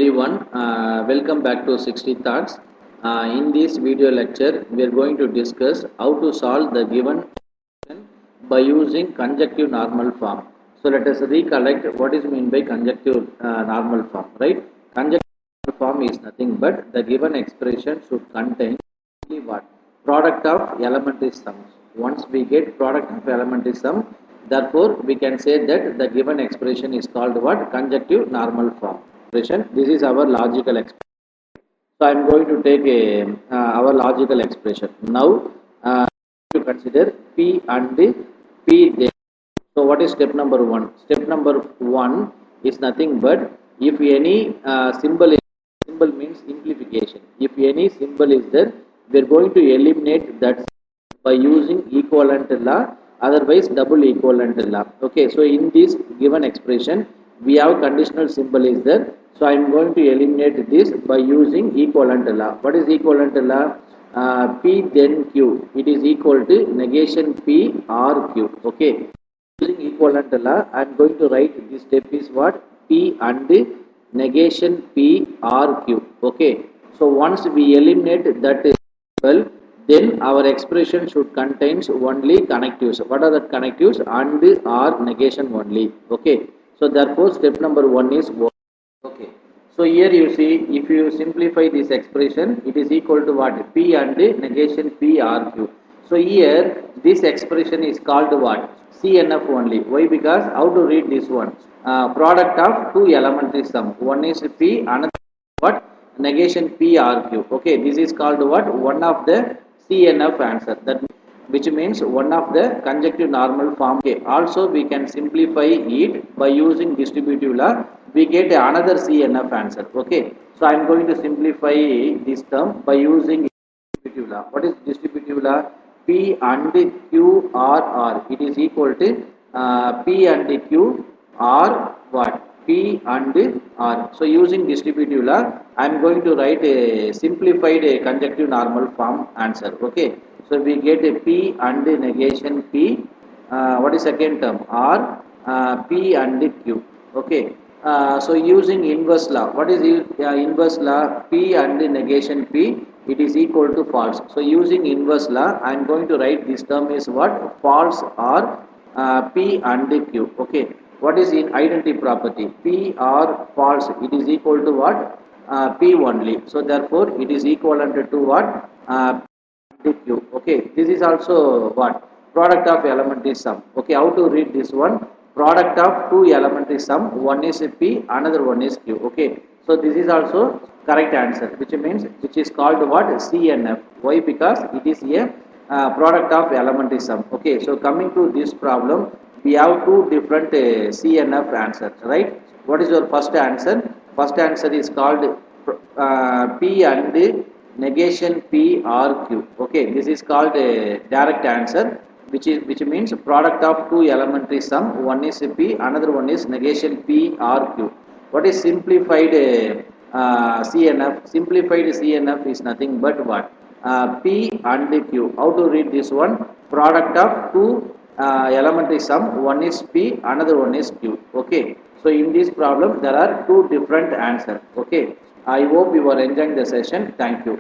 everyone, welcome back to 60 Thoughts. In this video lecture, we are going to discuss how to solve the given question by using conjunctive normal form. So let us recollect what is meant by conjunctive normal form, right? Conjunctive normal form is nothing but the given expression should contain only what? Product of elementary sums. Once we get product of elementary sum, therefore we can say that the given expression is called what? Conjunctive normal form. This is our logical expression. So I am going to take our logical expression. Now to consider P and P there. So what is step number 1? Step number 1 is nothing but if any symbol means simplification. If any symbol is there, we are going to eliminate that by using equivalent law, otherwise double equivalent law. Okay, so in this given expression, we have conditional symbol is there. So I am going to eliminate this by using equivalent law. What is equivalent law? P then Q. It is equal to negation P or Q. Okay. Using equivalent law, I am going to write this step is what? P and negation P or Q. Okay. So once we eliminate that symbol, then our expression should contains only connectives. What are the connectives? And or negation only. Okay. So therefore step number 1 is okay. So here you see, if you simplify this expression, it is equal to what? P and negation P R Q. So here this expression is called what? C.N.F only. Why? Because how to read this one? Product of two elementary sum. One is P, another what? Negation P R Q. Okay, this is called what? One of the C.N.F answer. That which means one of the conjunctive normal form. Okay. Also we can simplify it by using distributive law. We get another C.N.F answer. Okay. So I am going to simplify this term by using distributive law. What is distributive law? P and Q R R. It is equal to P and Q R what? P and R. So using distributive law, I am going to write a simplified conjunctive normal form answer. Okay. So we get a P and negation P. What is second term? R P and Q. Okay. So using inverse law. What is inverse law? P and negation P. It is equal to false. So using inverse law, I am going to write this term is what? False or P and Q. Okay. What is in identity property? P or false. It is equal to what? P only. So therefore, it is equivalent to what? Q. Okay, this is also what? Product of elementary sum. Okay, how to read this one? Product of two elementary sum. One is P, another one is Q. Okay, so this is also correct answer, which is called what? C.N.F. Why? Because it is a product of elementary sum. Okay, so coming to this problem, we have two different C.N.F answers, right? What is your first answer? First answer is called P and negation P or Q. Okay, this is called a direct answer, which means product of two elementary sum. One is P, another one is negation P or Q. What is simplified C.N.F? Simplified C.N.F is nothing but what? P and Q. How to read this one? Product of two elementary sum. One is P, another one is Q. Okay. So in this problem, there are two different answers. Okay. I hope you are enjoying the session. Thank you.